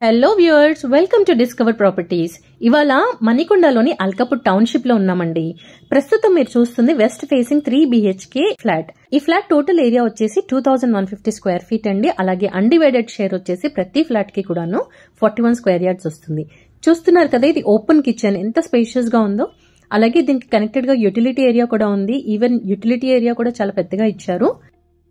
Hello viewers, welcome to discover properties. ఇవాళ మణికొండలోని Alkapur township లో ఉన్నామండి. ప్రస్తుతం మీరు చూస్తుంది వెస్ట్ ఫేసింగ్ 3 BHK ఫ్లాట్. ఈ ఫ్లాట్ టోటల్ ఏరియా వచ్చేసి 2150 స్క్వేర్ ఫీట్ అండి. అలాగే అన్డివైడెడ్ షేర్ వచ్చేసి ప్రతి ఫ్లాట్ కి కూడాను 41 స్క్వేర్ యార్డ్స్ వస్తుంది. చూస్తున్నారు కదా, ఇది ఓపెన్ కిచెన్ ఎంత స్పేషియస్ గా ఉందో. అలాగే దీనికి కనెక్టెడ్ గా యూటిలిటీ ఏరియా కూడా ఉంది. ఈవెన్ యూటిలిటీ ఏరియా కూడా చాలా పెద్దగా ఇచ్చారు.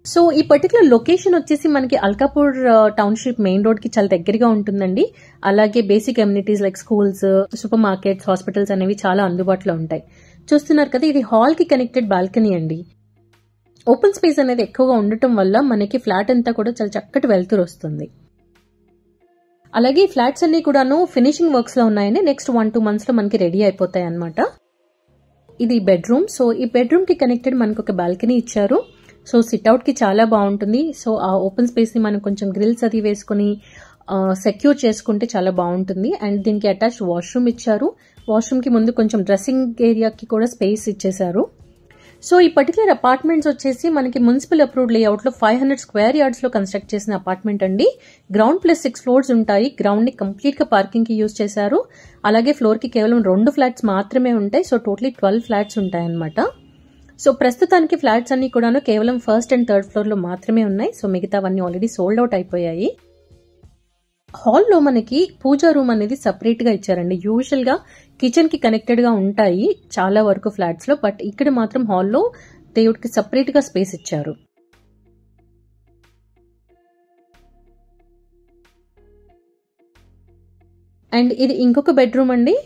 సో ఈ పర్టికులర్ లొకేషన్ వచ్చేసి మనకి అల్కాపూర్ టౌన్షిప్ మెయిన్ రోడ్ కి చాలా దగ్గరగా ఉంటుందండి. అలాగే basic amenities like schools, super markets, hospitals అనేవి చాలా అందుబాటులో ఉంటాయి. చూస్తున్నారు కదా, ఇది హాల్ కి కనెక్టెడ్ బాల్కనీ అండి. ఓపెన్ స్పేస్ అనేది ఎక్కువగా ఉండటం వల్ల మనకి ఫ్లాట్ అంతా కూడా చాలా చక్కటి వెలుతురు వస్తుంది. అలాగే ఈ ఫ్లాట్స్ అన్ని కూడాను ఫినిషింగ్ వర్క్స్ లో ఉన్నాయండి. నెక్స్ట్ 1-2 months లో మనకి రెడీ అయిపోతాయి అన్నమాట. ఇది బెడ్రూమ్. సో ఈ బెడ్రూమ్ కి కనెక్టెడ్ మనకు ఒక బాల్కనీ ఇచ్చారు. సో సిట్అవుట్ కి చాలా బాగుంటుంది. సో ఆ ఓపెన్ స్పేస్ ని మనం కొంచెం గ్రిల్స్ అది వేసుకుని సెక్యూర్ చేసుకుంటే చాలా బాగుంటుంది. అండ్ దీనికి అటాచ్డ్ వాష్రూమ్ ఇచ్చారు. వాష్రూమ్ కి ముందు కొంచెం డ్రెస్సింగ్ ఏరియాకి కూడా స్పేస్ ఇచ్చేసారు. సో ఈ పర్టికులర్ అపార్ట్మెంట్స్ వచ్చేసి మనకి మున్సిపల్ అప్రూవ్డ్ లేఅవుట్ లో 500 స్క్వేర్ యార్డ్స్ లో కన్స్ట్రక్ట్ చేసిన అపార్ట్మెంట్ అండి. గ్రౌండ్ ప్లస్ 6 ఫ్లోర్స్ ఉంటాయి. గ్రౌండ్ ని కంప్లీట్ గా పార్కింగ్ కి యూజ్ చేశారు. అలాగే ఫ్లోర్ కి కేవలం 2 ఫ్లాట్స్ మాత్రమే ఉంటాయి. సో టోటలీ 12 ఫ్లాట్స్ ఉంటాయి అన్నమాట. సో ప్రస్తుతానికి ఫ్లాట్స్ అన్ని కూడాను కేవలం ఫస్ట్ అండ్ థర్డ్ ఫ్లోర్ లో మాత్రమే ఉన్నాయి. సో మిగతావన్నీ ఆల్రెడీ సోల్డ్ అవుట్ అయిపోయాయి. హాల్లో మనకి పూజా రూమ్ అనేది సపరేట్ గా ఇచ్చారండి. యూజువల్ గా కిచెన్ కి కనెక్టెడ్ గా ఉంటాయి చాలా వరకు ఫ్లాట్స్ లో, బట్ ఇక్కడ మాత్రం హాల్లో దేవుడికి సపరేట్ గా స్పేస్ ఇచ్చారు. అండ్ ఇది ఇంకొక బెడ్రూమ్ అండి.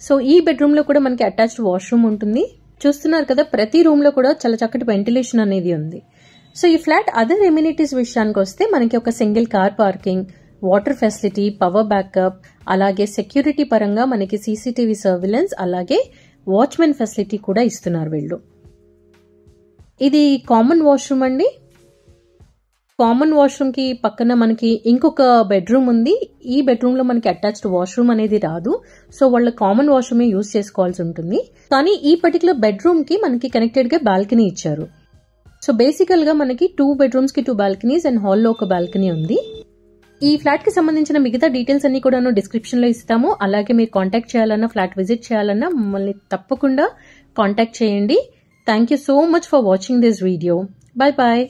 సో ఈ బెడ్రూమ్ లో కూడా మనకి అటాచ్డ్ వాష్రూమ్ ఉంటుంది. చూస్తున్నారు కదా, ప్రతి రూమ్ లో కూడా చాలా చక్కటి వెంటిలేషన్ అనేది ఉంది. సో ఈ ఫ్లాట్ అదర్ ఎమ్యూనిటీస్ విషయానికి వస్తే మనకి ఒక single car parking, water facility, power backup, అలాగే సెక్యూరిటీ పరంగా మనకి సీసీటీవీ సర్విలెన్స్, అలాగే వాచ్మెన్ ఫెసిలిటీ కూడా ఇస్తున్నారు వీళ్ళు. ఇది కామన్ వాష్రూమ్ అండి. కామన్ వాష్రూమ్ కి పక్కన మనకి ఇంకొక బెడ్రూమ్ ఉంది. ఈ బెడ్రూమ్ లో మనకి అటాచ్డ్ వాష్రూమ్ అనేది రాదు. సో వాళ్ళ కామన్ వాష్రూమ్ యూజ్ చేసుకోవాల్సి ఉంటుంది. కానీ ఈ పర్టికులర్ బెడ్రూమ్ కి మనకి కనెక్టెడ్ గా బాల్కనీ ఇచ్చారు. సో బేసికల్ గా మనకి 2 bedrooms కి 2 balconies అండ్ హాల్లో ఒక బాల్కనీ ఉంది. ఈ ఫ్లాట్ కి సంబంధించిన మిగతా డీటెయిల్స్ అన్ని కూడా డిస్క్రిప్షన్ లో ఇస్తాము. అలాగే మీరు కాంటాక్ట్ చేయాలన్నా, ఫ్లాట్ విజిట్ చేయాలన్నా మమ్మల్ని తప్పకుండా కాంటాక్ట్ చేయండి. Thank you so much for watching this video. Bye bye.